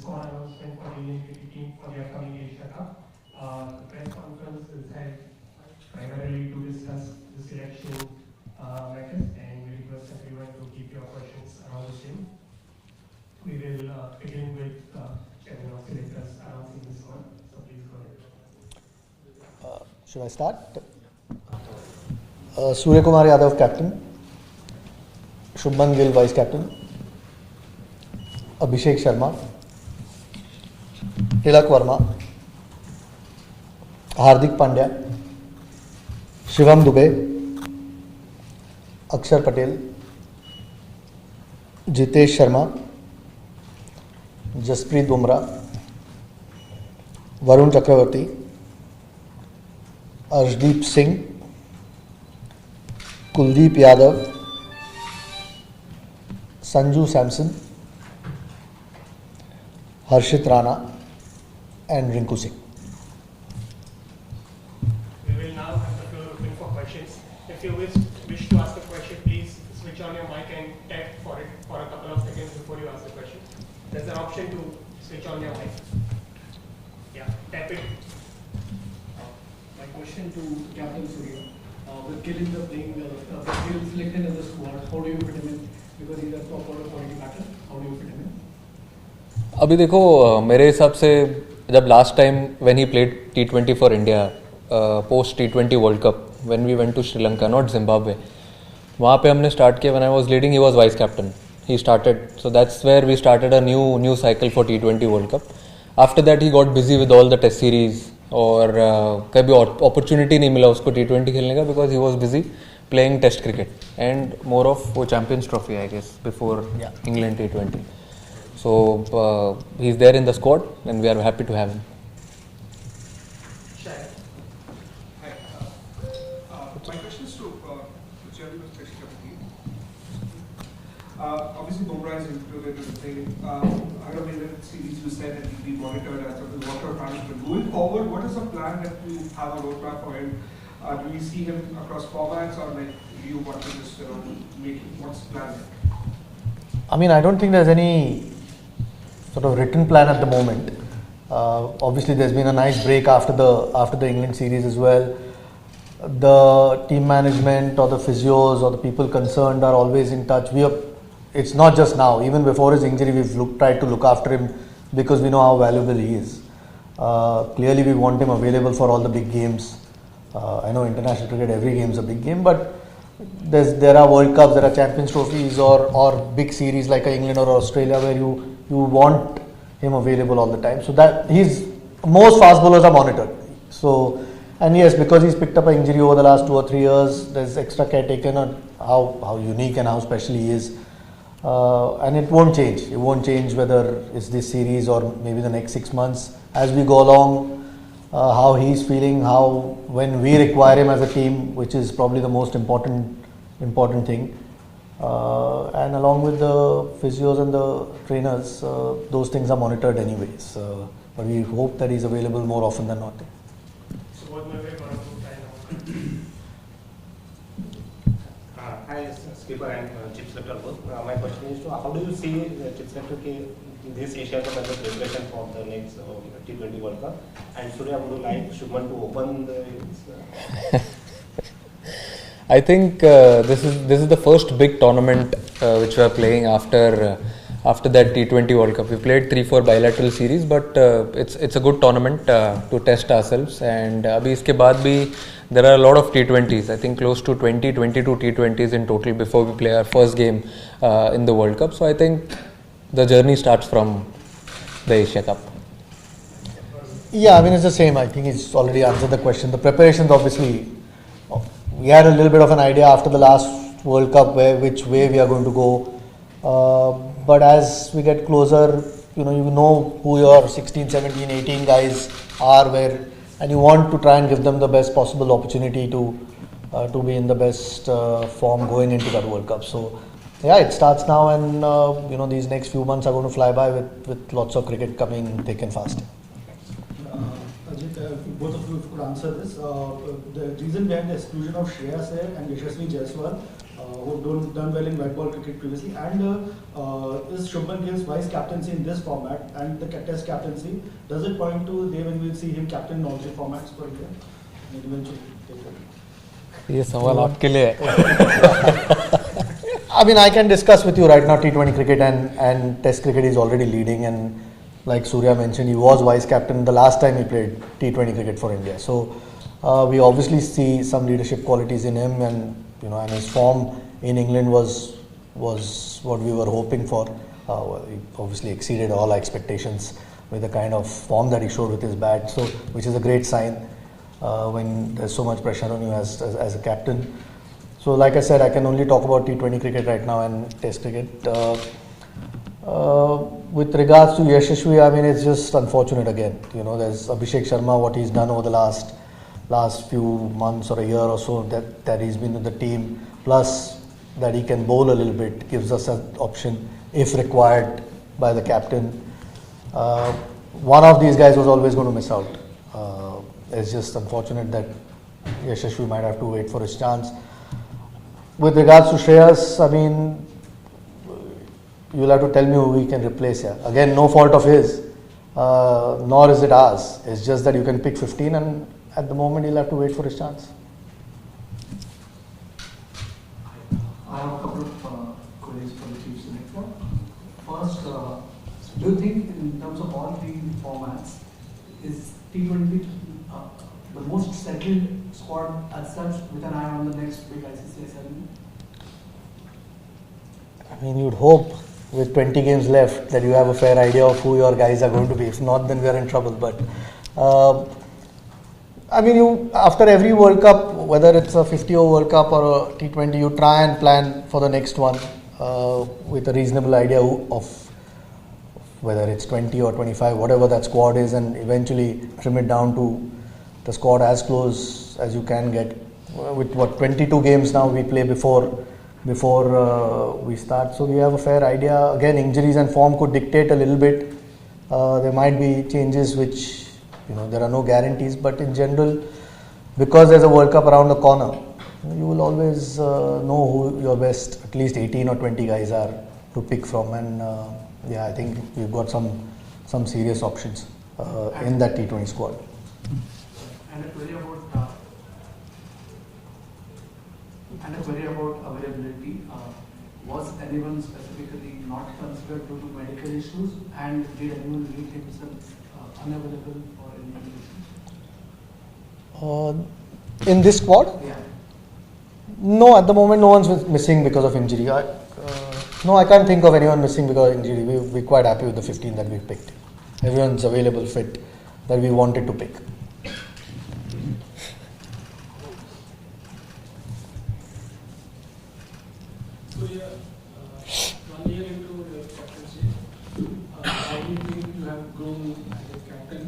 squad announcement for the Indian cricket team for the upcoming Asia Cup. The press conference is held primarily to discuss the selection matters, and we request everyone to keep your questions around the same. We will begin with Chairman of Selectors announcing the squad. So please go ahead. Should I start? Suryakumar Yadav, captain. Shubman Gill, vice captain. Abhishek Sharma. Tilak Verma. Hardik Pandya. Shivam Dubey. Akshar Patel. Jitesh Sharma. Jasprit Bumrah. Varun Chakravarti. Arshdeep Singh. Kuldeep Yadav. Sanju Samson. Harshit Rana and Rinku Singh. We will now have the floor open for questions. If you wish to ask a question, please switch on your mic and tap for it for a couple of seconds before you ask the question. There's an option to switch on your mic. Yeah, tap it. My question to Captain Surya. With Gill in the playing, with Gill selected in the squad, how do you fit him in? Because he's a top order quality batter. How do you fit him in? अभी देखो मेरे हिसाब से जब last time when he played T20 for India post T20 world cup when we went to Sri Lanka not Zimbabwe वहाँ पे हमने start किया when I was leading he was vice captain he started so that's where we started a new cycle for T20 world cup after that he got busy with all the test series और कभी opportunity नहीं मिला उसको T20 खेलने का because he was busy playing test cricket and more of वो Champions Trophy I guess before England T20. So he's there in the squad and we are happy to have him. Hi. My question is to Chairman of Special Committee. Obviously, Bumrah is included in the thing. I don't know if series you said that he'll be monitored as of the water management. Going forward, what is the plan that you have a roadmap for him? Do we see him across formats or like do you want to just make what's the plan? I mean, I don't think there's any sort of written plan at the moment. Obviously, there's been a nice break after the England series as well. The team management or the physios or the people concerned are always in touch. It's not just now. Even before his injury, we've tried to look after him because we know how valuable he is. Clearly, we want him available for all the big games. I know international cricket, every game is a big game, but there are World Cups, there are Champions Trophies or big series like England or Australia where you want him available all the time. So that most fast bowlers are monitored. So, and yes, because he's picked up an injury over the last 2 or 3 years, there's extra care taken on how unique and how special he is. And it won't change. It won't change whether it's this series or maybe the next 6 months. As we go along, how he's feeling, when we require him as a team, which is probably the most important thing. And along with the physios and the trainers, those things are monitored anyways. But we hope that he's available more often than not. So what my way Hi, skipper and chip selector both. My question is to how do you see chip selector this Asia Cup as a preparation for the next T20 World Cup? And Surya, would you like Shubman to open the I think this is the first big tournament which we are playing after that T20 World Cup. We played 3-4 bilateral series, but it's a good tournament to test ourselves. And abhi iske baad bhi there are a lot of T20s. I think close to 22 T20s in total before we play our first game in the World Cup. So I think the journey starts from the Asia Cup. Yeah, I mean, it's the same. I think it's already answered the question. The preparations, obviously, we had a little bit of an idea after the last World Cup which way we are going to go. But as we get closer, you know who your 16, 17, 18 guys are, and you want to try and give them the best possible opportunity to be in the best form going into that World Cup. So, yeah, it starts now, and these next few months are going to fly by with lots of cricket coming thick and fast. Ajit, both of you could answer this. The reason behind the exclusion of Shreyas and Yashasvi Jaiswal, who have done well in white ball cricket previously, and is Shubman Gill's vice captaincy in this format and the test captaincy, does it point to day when we'll see him captain in all three formats for India and eventually take over? ये सवाल आपके लिए है. I mean, I can discuss with you right now T20 cricket and Test cricket is already leading, and like Surya mentioned, he was vice captain the last time he played T20 cricket for India. So we obviously see some leadership qualities in him, and and his form in England was what we were hoping for. He obviously exceeded all our expectations with the kind of form that he showed with his bat. So, which is a great sign when there's so much pressure on you as a captain. So, like I said, I can only talk about T20 cricket right now and Test cricket. With regards to Yashasvi, I mean, it's just unfortunate again. There's Abhishek Sharma, what he's done over the last few months or a year or so that he's been with the team, plus that he can bowl a little bit, gives us an option if required by the captain. One of these guys was always going to miss out. It's just unfortunate that Yashasvi might have to wait for his chance. With regards to Shreyas, I mean, you'll have to tell me who we can replace here. Again, no fault of his, nor is it ours. It's just that you can pick 15, and at the moment he'll have to wait for his chance. I have a couple of queries for the chief selector. First, do you think in terms of all three formats, is T20 the most settled squad as such, with an eye on the next big ICC ceremony? I mean, you'd hope with 20 games left that you have a fair idea of who your guys are going to be. If not, then we are in trouble. But I mean, after every World Cup, whether it's a 50-over World Cup or a T20, you try and plan for the next one with a reasonable idea of whether it's 20 or 25, whatever that squad is, and eventually trim it down to the squad as close as you can get. With 22 games now we play before we start, so we have a fair idea. Again, injuries and form could dictate a little bit. There might be changes which, there are no guarantees, but in general, because there's a World Cup around the corner, you will always know who your best at least 18 or 20 guys are to pick from, and I think we've got some serious options in that T20 squad. And a query about availability. Was anyone specifically not considered due to medical issues, and did anyone make himself unavailable for any medical issues? In this squad? Yeah. No, at the moment no one's missing because of injury. No, I can't think of anyone missing because of injury. We're quite happy with the 15 that we picked. Everyone's available, fit, that we wanted to pick. Surya, 1 year into your captaincy, how do you think you have grown as a captain?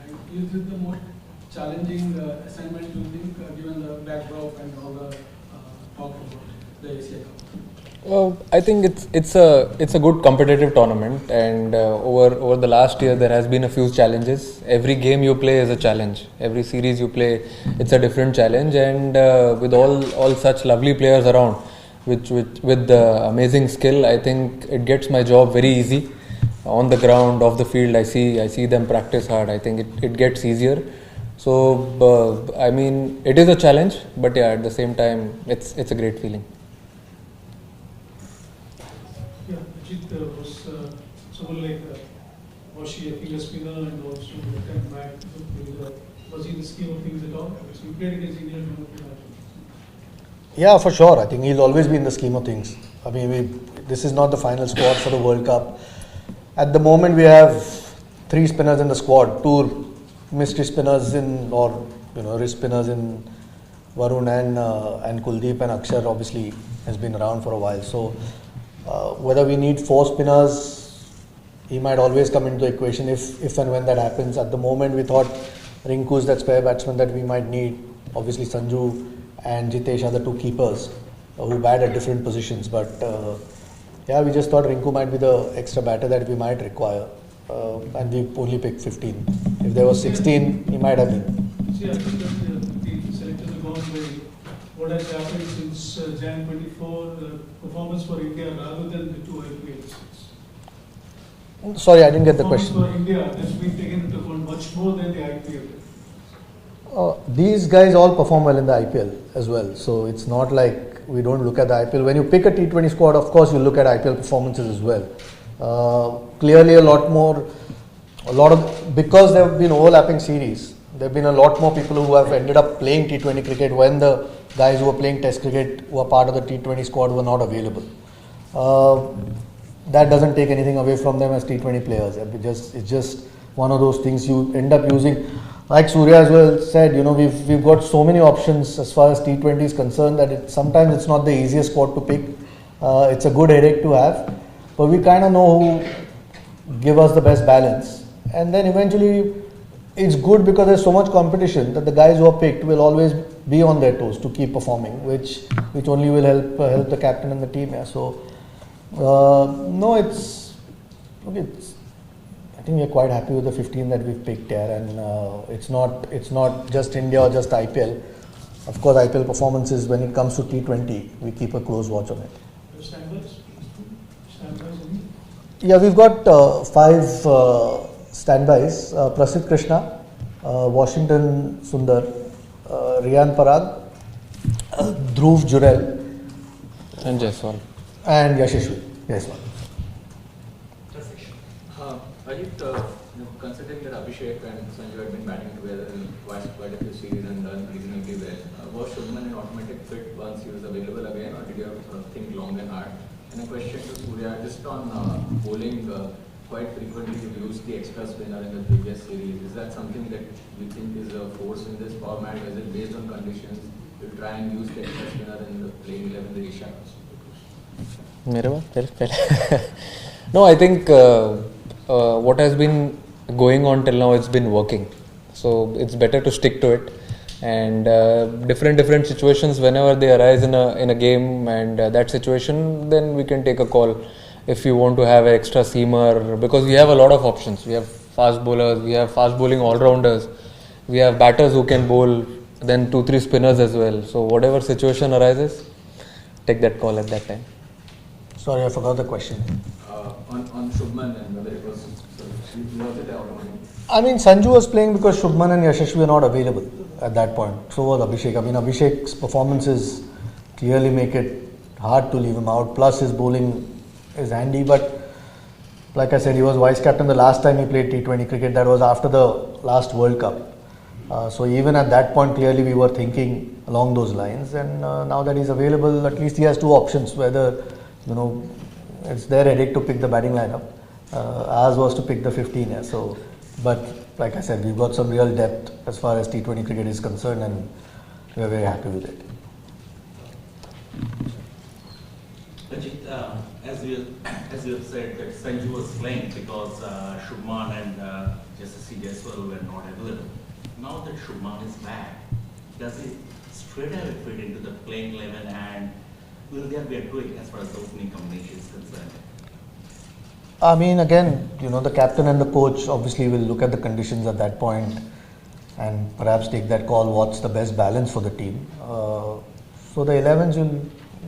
And is it the most challenging assignment, do you think, given the backdrop and all the talk about the Asia Cup? I think it's a good competitive tournament, and over the last year there has been a few challenges. Every game you play is a challenge. Every series you play, it's a different challenge, and with all such lovely players around, with the amazing skill, I think it gets my job very easy. On the ground, off the field, I see them practice hard. I think it gets easier. So I mean, it is a challenge, but at the same time, it's a great feeling. Yeah, Ajit was someone was she a finger spinner and also left back? Was he in the scheme of things at all? Because we played against England in the match. Yeah, for sure. I think he'll always be in the scheme of things. I mean, this is not the final squad for the World Cup. At the moment, we have 3 spinners in the squad, 2 mystery spinners wrist spinners in Varun and Kuldeep, and Akshar obviously has been around for a while. So whether we need 4 spinners, he might always come into the equation if and when that happens. At the moment, we thought Rinku is that spare batsman that we might need. Obviously, Sanju and Jitesh are the 2 keepers who bat at different positions. But we just thought Rinku might be the extra batter that we might require. And we only picked 15. If there was 16, he might have been. See, I think that the selectors have gone by what has happened since Jan 24, performance for India rather than the two IPLs? Sorry, I didn't get the Performance question. for India has been taken into account much more than the IPL. These guys all perform well in the IPL as well. So it's not like we don't look at the IPL. When you pick a T20 squad, of course you look at IPL performances as well. Clearly because there have been overlapping series, there have been a lot more people who have ended up playing T20 cricket when the guys who were playing Test cricket, who are part of the T20 squad, were not available. That doesn't take anything away from them as T20 players. It's just one of those things you end up using. Like Surya as well said, we've got so many options as far as T20 is concerned that sometimes it's not the easiest squad to pick. It's a good headache to have, but we kind of know who give us the best balance. And then eventually it's good because there's so much competition that the guys who are picked will always be on their toes to keep performing, which only will help the captain and the team. Yeah. So no, I think we're quite happy with the 15 that we've picked here, and it's not just India or just IPL. Of course, IPL performances when it comes to T20, we keep a close watch on it. Standbys? Yeah, we've got 5 standbys: Prasidh Krishna, Washington Sundar, Riyan Parag, Dhruv Jurel, And Jaiswal. and Yashasvi Jaiswal. Ajit, considering that Abhishek and Sanju had been batting together in quite a few series and done reasonably well, was Shubman an automatic fit once he was available again, or did you have to think long and hard? And a question to Surya, just on bowling, quite frequently you've used the extra spinner in the previous series. Is that something that you think is a force in this format? Is it based on conditions? You'll try and use the extra spinner in the playing 11 Asia? No, I think what has been going on till now, it's been working. So it's better to stick to it. And different situations, whenever they arise in a game and that situation, then we can take a call if you want to have an extra seamer, because we have a lot of options. We have fast bowlers, we have fast bowling all-rounders, we have batters who can bowl, then 2-3 spinners as well. So whatever situation arises, take that call at that time. Sorry, I forgot the question. On Shubman and whether it was automatic? I mean, Sanju was playing because Shubman and Yashasvi were not available at that point. So was Abhishek. I mean, Abhishek's performances clearly make it hard to leave him out. Plus, his bowling is handy. But like I said, he was vice captain the last time he played T20 cricket. That was after the last World Cup. So even at that point, clearly we were thinking along those lines. And now that he's available, at least he has 2 options. Whether, it's their headache to pick the batting lineup. Ours was to pick the 15. Yeah. So, but like I said, we've got some real depth as far as T20 cricket is concerned, and we're very happy with it. Ajit, as you have said, that Sanju was playing because Shubman and Yashasvi Jaiswal were not available. Now that Shubman is back, does it straight away fit into the playing 11, and will there be a tweak as far as the opening combination is concerned? I mean, again, the captain and the coach obviously will look at the conditions at that point and perhaps take that call, what's the best balance for the team. So the 11s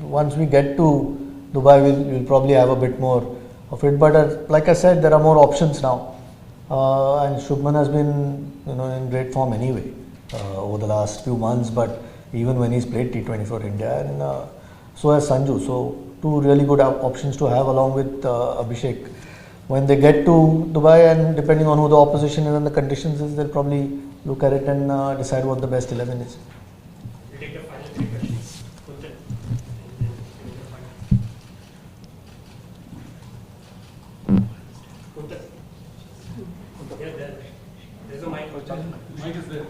once we get to Dubai, we'll probably have a bit more of it. But like I said, there are more options now. And Shubman has been, in great form anyway over the last few months. But even when he's played T20 for India, and so has Sanju. So 2 really good options to have along with Abhishek. When they get to Dubai, and depending on who the opposition is and the conditions is, they'll probably look at it and decide what the best 11 is. We'll take the final 3 questions. Kuntal. Kuntal. There's a mic. Mic is there.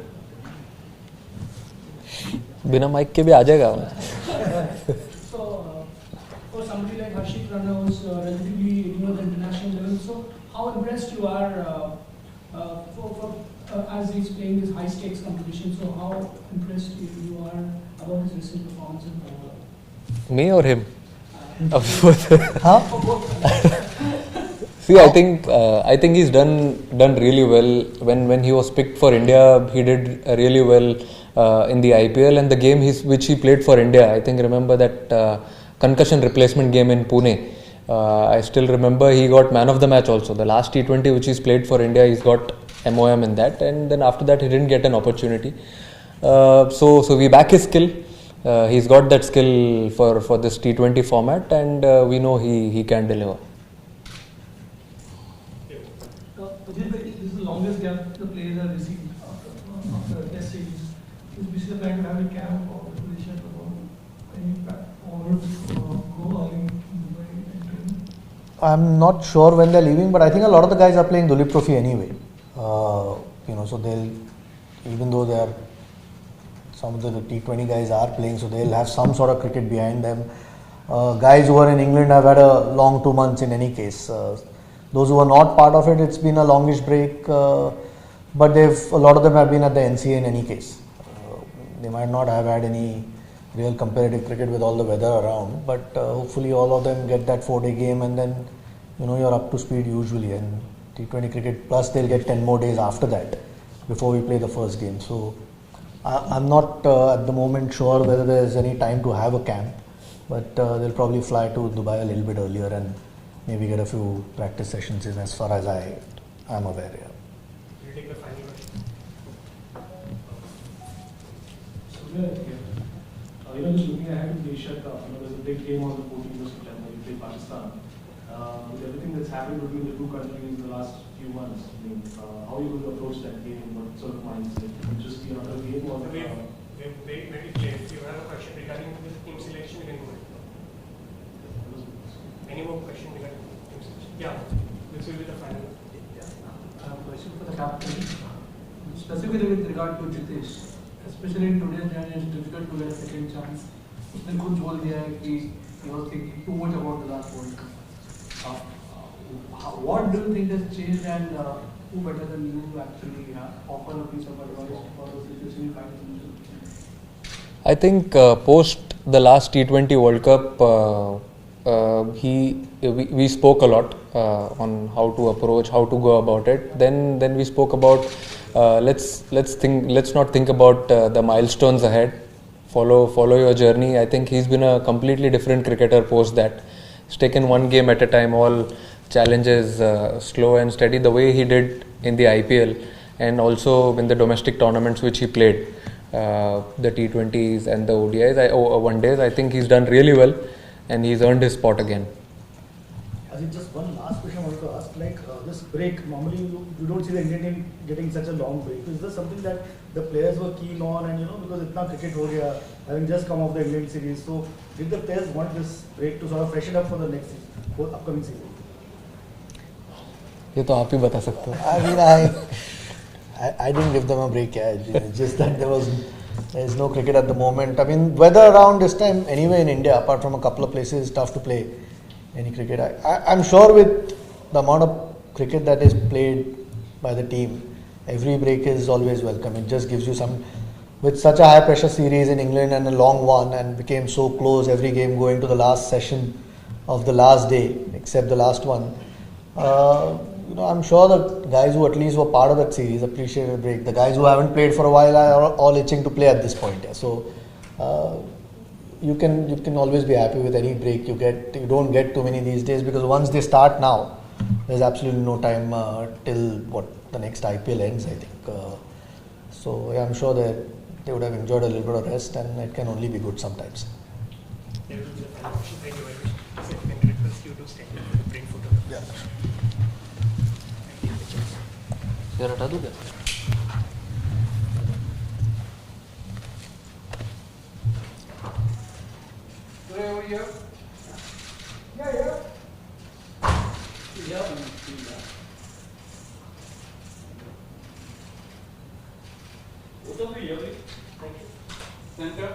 बिना mic के भी आ जाएगा. So, for somebody like Harshit Rana, who's relatively newer the international level, so how impressed you are as he's playing this high stakes competition? So, how impressed you are about his recent performance in Power? Me or him? Huh? See, I think he's done really well. When he was picked for India, he did really well. in the IPL, and the game which he played for India. I think remember that concussion replacement game in Pune. I still remember he got man of the match also. The last T20 which he's played for India, he's got MOM in that, and then after that he didn't get an opportunity. So we back his skill. He's got that skill for this T20 format, and we know he can deliver. Ajit, this is the longest gap the players have received after a test series. Is this the plan to have a camp or preparation for any or go early in Dubai and train? I'm not sure when they're leaving, but I think a lot of the guys are playing Dulip Trophy anyway. So they'll, even though they are, some of the T20 guys are playing, so they'll have some sort of cricket behind them. Guys who are in England have had a long 2 months in any case. Those who are not part of it, it's been a longish break, but a lot of them have been at the NCA in any case. They might not have had any real competitive cricket with all the weather around, but hopefully all of them get that 4-day game, and then you're up to speed usually. And T20 cricket, plus they'll get 10 more days after that before we play the first game. So I'm not at the moment sure whether there's any time to have a camp, but they'll probably fly to Dubai a little bit earlier and maybe get a few practice sessions in, as far as I am aware. Yeah. We'll take the final question. Surya, just looking ahead to the Asia Cup, there's a big game on the 14th of September. You play Pakistan. With everything that's happened between the two countries in the last few months, how are you going to approach that game? What sort of mindset? Will it just be another game or? Very clear. If you have a question regarding the team selection, you can go ahead. Any more question regarding team selection? Yeah, this will be the final. I have a question for the captain, specifically with regard to Jitesh. Especially in today's day, it's difficult to get a second chance. उसने खुद बोल दिया है कि he was thinking too much about the last World Cup. What do you think has changed, and who better than you actually offer a piece of advice for the situation you find yourself? I think post the last T20 World Cup, we spoke a lot on how to approach, how to go about it. Then we spoke about let's not think about the milestones ahead. Follow your journey. I think he's been a completely different cricketer post that. He's taken one game at a time, all challenges slow and steady, the way he did in the IPL and also in the domestic tournaments which he played, the T20s and the ODIs, one days. I think he's done really well and he's earned his spot again. Ajit, just one last question I wanted to ask. This break, normally you don't see the Indian team getting such a long break. Is this something that the players were keen on, and because itna cricket ho gaya, having just come off the England series, so did the players want this break to sort of freshen up for the next season, for upcoming season? ये तो आप ही बता सकते हो. I didn't give them a break. It's just that there's no cricket at the moment. I mean, weather around this time anyway in India, apart from a couple of places, tough to play any cricket. I'm sure with the amount of cricket that is played by the team, every break is always welcome. It just gives you some, with such a high pressure series in England and a long one, and became so close, every game going to the last session of the last day, except the last one. I'm sure the guys who at least were part of that series appreciate a break. The guys who haven't played for a while are all itching to play at this point. Yeah. So you can always be happy with any break you get. You don't get too many these days, because once they start now, there's absolutely no time till the next IPL ends, I think. I'm sure that they would have enjoyed a little bit of rest, and it can only be good sometimes. Thank you very much. Can I request you to stand and bring photo? Yeah. यार हटा दूँ क्या? Thank you. Center.